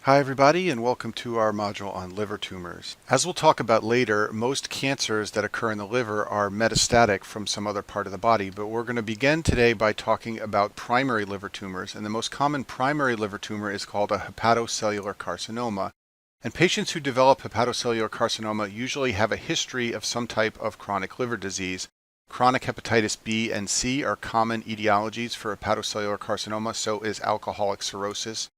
Hi everybody, and welcome to our module on liver tumors. As we'll talk about later, most cancers that occur in the liver are metastatic from some other part of the body, but we're going to begin today by talking about primary liver tumors, and the most common primary liver tumor is called a hepatocellular carcinoma. And patients who develop hepatocellular carcinoma usually have a history of some type of chronic liver disease. Chronic hepatitis B and C are common etiologies for hepatocellular carcinoma, so is alcoholic cirrhosis.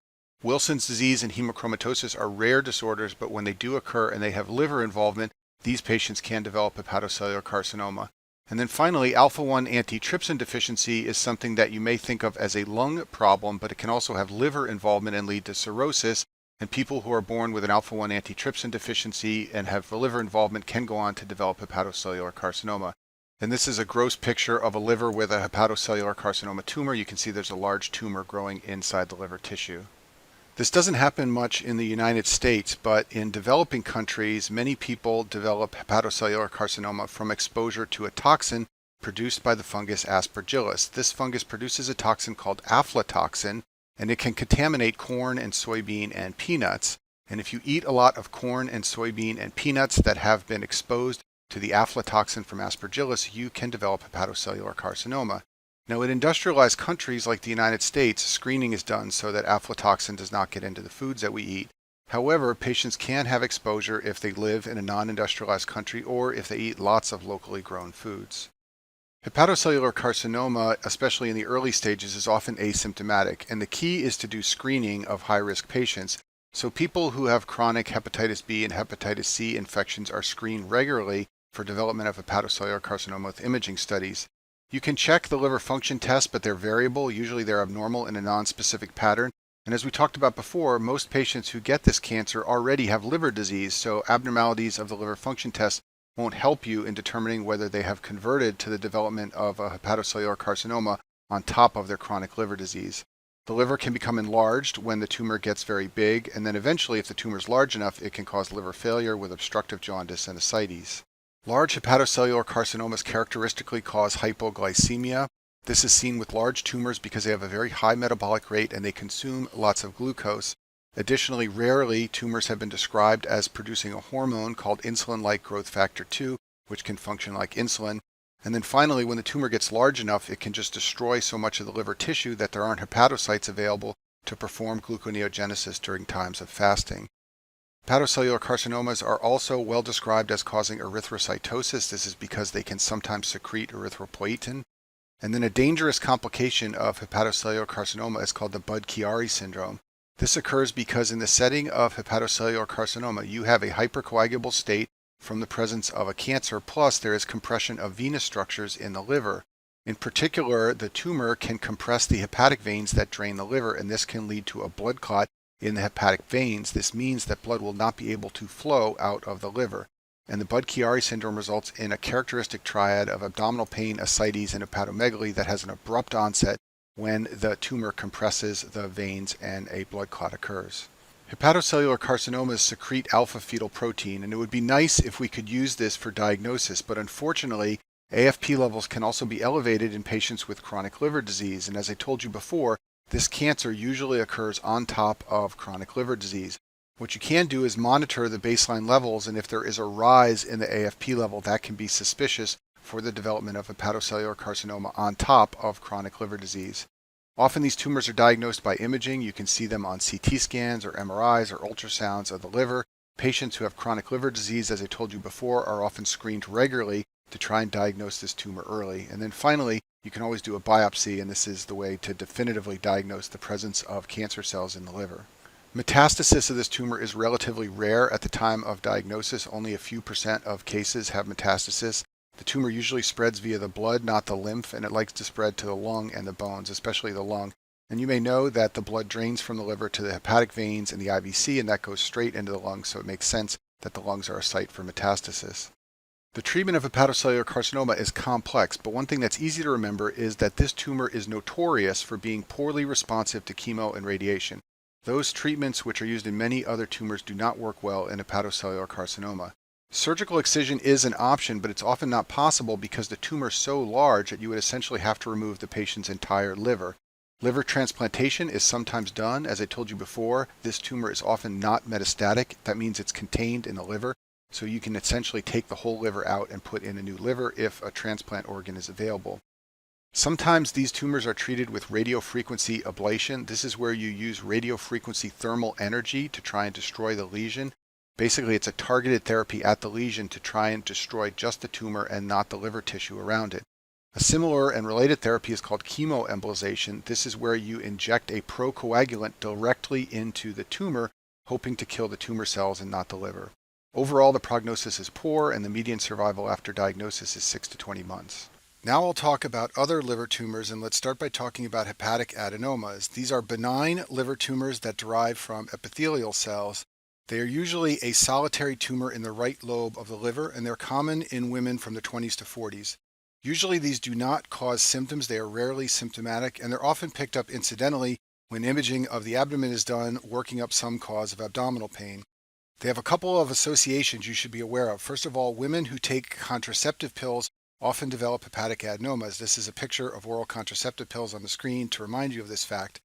Wilson's disease and hemochromatosis are rare disorders, but when they do occur and they have liver involvement, these patients can develop hepatocellular carcinoma. And then finally, alpha-1 antitrypsin deficiency is something that you may think of as a lung problem, but it can also have liver involvement and lead to cirrhosis. And people who are born with an alpha-1 antitrypsin deficiency and have liver involvement can go on to develop hepatocellular carcinoma. And this is a gross picture of a liver with a hepatocellular carcinoma tumor. You can see there's a large tumor growing inside the liver tissue. This doesn't happen much in the United States, but in developing countries, many people develop hepatocellular carcinoma from exposure to a toxin produced by the fungus Aspergillus. This fungus produces a toxin called aflatoxin, and it can contaminate corn and soybean and peanuts. And if you eat a lot of corn and soybean and peanuts that have been exposed to the aflatoxin from Aspergillus, you can develop hepatocellular carcinoma. Now, in industrialized countries like the United States, screening is done so that aflatoxin does not get into the foods that we eat. However, patients can have exposure if they live in a non-industrialized country or if they eat lots of locally grown foods. Hepatocellular carcinoma, especially in the early stages, is often asymptomatic, and the key is to do screening of high-risk patients. So people who have chronic hepatitis B and hepatitis C infections are screened regularly for development of hepatocellular carcinoma with imaging studies. You can check the liver function tests, but they're variable. Usually they're abnormal in a non-specific pattern. And as we talked about before, most patients who get this cancer already have liver disease, so abnormalities of the liver function test won't help you in determining whether they have converted to the development of a hepatocellular carcinoma on top of their chronic liver disease. The liver can become enlarged when the tumor gets very big, and then eventually, if the tumor is large enough, it can cause liver failure with obstructive jaundice and ascites. Large hepatocellular carcinomas characteristically cause hypoglycemia. This is seen with large tumors because they have a very high metabolic rate and they consume lots of glucose. Additionally, rarely tumors have been described as producing a hormone called insulin-like growth factor 2, which can function like insulin. And then finally, when the tumor gets large enough, it can just destroy so much of the liver tissue that there aren't hepatocytes available to perform gluconeogenesis during times of fasting. Hepatocellular carcinomas are also well described as causing erythrocytosis. This is because they can sometimes secrete erythropoietin. And then a dangerous complication of hepatocellular carcinoma is called the Budd-Chiari syndrome. This occurs because in the setting of hepatocellular carcinoma, you have a hypercoagulable state from the presence of a cancer, plus there is compression of venous structures in the liver. In particular, the tumor can compress the hepatic veins that drain the liver, and this can lead to a blood clot in the hepatic veins. This means that blood will not be able to flow out of the liver. And the Budd-Chiari syndrome results in a characteristic triad of abdominal pain, ascites, and hepatomegaly that has an abrupt onset when the tumor compresses the veins and a blood clot occurs. Hepatocellular carcinomas secrete alpha-fetoprotein, and it would be nice if we could use this for diagnosis, but unfortunately, AFP levels can also be elevated in patients with chronic liver disease, and as I told you before, this cancer usually occurs on top of chronic liver disease. What you can do is monitor the baseline levels, and if there is a rise in the AFP level, that can be suspicious for the development of hepatocellular carcinoma on top of chronic liver disease. Often these tumors are diagnosed by imaging. You can see them on CT scans or MRIs or ultrasounds of the liver. Patients who have chronic liver disease, as I told you before, are often screened regularly to try and diagnose this tumor early. And then finally, you can always do a biopsy, and this is the way to definitively diagnose the presence of cancer cells in the liver. Metastasis of this tumor is relatively rare at the time of diagnosis. Only a few % of cases have metastasis. The tumor usually spreads via the blood, not the lymph, and it likes to spread to the lung and the bones, especially the lung. And you may know that the blood drains from the liver to the hepatic veins and the IVC, and that goes straight into the lungs, so it makes sense that the lungs are a site for metastasis. The treatment of hepatocellular carcinoma is complex, but one thing that's easy to remember is that this tumor is notorious for being poorly responsive to chemo and radiation. Those treatments which are used in many other tumors do not work well in hepatocellular carcinoma. Surgical excision is an option, but it's often not possible because the tumor is so large that you would essentially have to remove the patient's entire liver. Liver transplantation is sometimes done. As I told you before, this tumor is often not metastatic. That means it's contained in the liver, so you can essentially take the whole liver out and put in a new liver if a transplant organ is available. Sometimes these tumors are treated with radiofrequency ablation. This is where you use radiofrequency thermal energy to try and destroy the lesion. Basically, it's a targeted therapy at the lesion to try and destroy just the tumor and not the liver tissue around it. A similar and related therapy is called chemoembolization. This is where you inject a procoagulant directly into the tumor, hoping to kill the tumor cells and not the liver. Overall, the prognosis is poor, and the median survival after diagnosis is 6 to 20 months. Now I'll talk about other liver tumors, and let's start by talking about hepatic adenomas. These are benign liver tumors that derive from epithelial cells. They are usually a solitary tumor in the right lobe of the liver, and they're common in women from the 20s to 40s. Usually these do not cause symptoms. They are rarely symptomatic, and they're often picked up incidentally when imaging of the abdomen is done, working up some cause of abdominal pain. They have a couple of associations you should be aware of. First of all, women who take contraceptive pills often develop hepatic adenomas. This is a picture of oral contraceptive pills on the screen to remind you of this fact.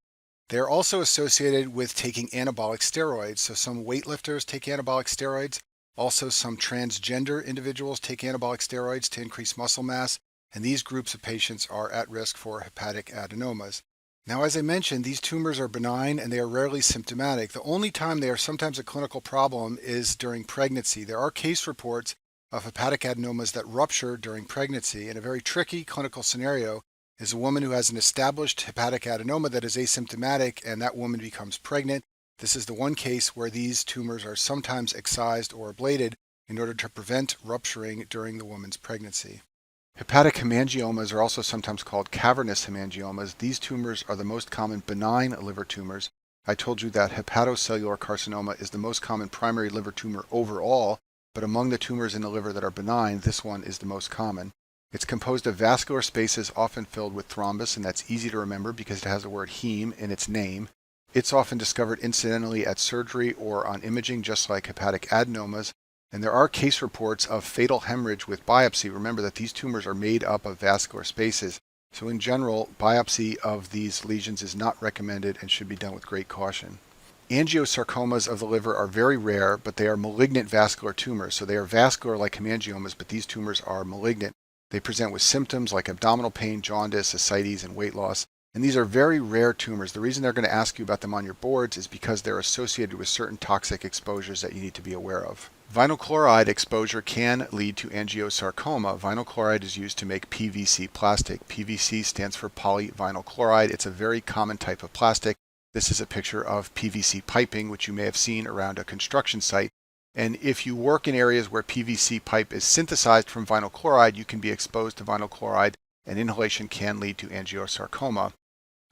They're also associated with taking anabolic steroids. So some weightlifters take anabolic steroids. Also, some transgender individuals take anabolic steroids to increase muscle mass, and these groups of patients are at risk for hepatic adenomas. Now, as I mentioned, these tumors are benign and they are rarely symptomatic. The only time they are sometimes a clinical problem is during pregnancy. There are case reports of hepatic adenomas that rupture during pregnancy, and a very tricky clinical scenario is a woman who has an established hepatic adenoma that is asymptomatic, and that woman becomes pregnant. This is the one case where these tumors are sometimes excised or ablated in order to prevent rupturing during the woman's pregnancy. Hepatic hemangiomas are also sometimes called cavernous hemangiomas. These tumors are the most common benign liver tumors. I told you that hepatocellular carcinoma is the most common primary liver tumor overall, but among the tumors in the liver that are benign, this one is the most common. It's composed of vascular spaces often filled with thrombus, and that's easy to remember because it has the word heme in its name. It's often discovered incidentally at surgery or on imaging, just like hepatic adenomas. And there are case reports of fatal hemorrhage with biopsy. Remember that these tumors are made up of vascular spaces. So in general, biopsy of these lesions is not recommended and should be done with great caution. Angiosarcomas of the liver are very rare, but they are malignant vascular tumors. So they are vascular like hemangiomas, but these tumors are malignant. They present with symptoms like abdominal pain, jaundice, ascites, and weight loss. And these are very rare tumors. The reason they're going to ask you about them on your boards is because they're associated with certain toxic exposures that you need to be aware of. Vinyl chloride exposure can lead to angiosarcoma. Vinyl chloride is used to make PVC plastic. PVC stands for polyvinyl chloride. It's a very common type of plastic. This is a picture of PVC piping, which you may have seen around a construction site. And if you work in areas where PVC pipe is synthesized from vinyl chloride, you can be exposed to vinyl chloride, and inhalation can lead to angiosarcoma.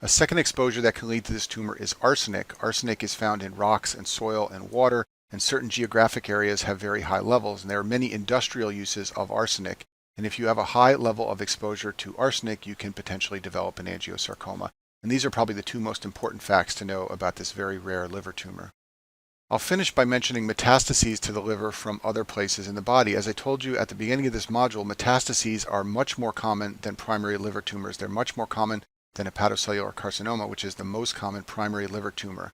A second exposure that can lead to this tumor is arsenic. Arsenic is found in rocks and soil and water, and certain geographic areas have very high levels, and there are many industrial uses of arsenic. And if you have a high level of exposure to arsenic, you can potentially develop an angiosarcoma. And these are probably the two most important facts to know about this very rare liver tumor. I'll finish by mentioning metastases to the liver from other places in the body. As I told you at the beginning of this module, metastases are much more common than primary liver tumors. They're much more common than hepatocellular carcinoma, which is the most common primary liver tumor.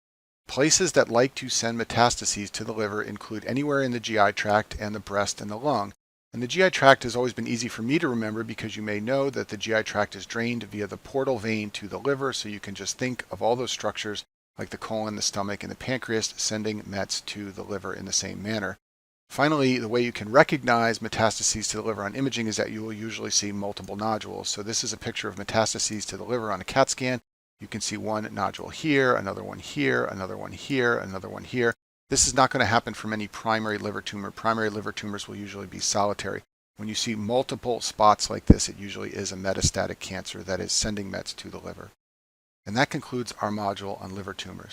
Places that like to send metastases to the liver include anywhere in the GI tract and the breast and the lung. And the GI tract has always been easy for me to remember because you may know that the GI tract is drained via the portal vein to the liver, so you can just think of all those structures like the colon, the stomach, and the pancreas sending mets to the liver in the same manner. Finally, the way you can recognize metastases to the liver on imaging is that you will usually see multiple nodules. So this is a picture of metastases to the liver on a CAT scan. You can see one nodule here, another one here, another one here, another one here. This is not going to happen from any primary liver tumor. Primary liver tumors will usually be solitary. When you see multiple spots like this, it usually is a metastatic cancer that is sending mets to the liver. And that concludes our module on liver tumors.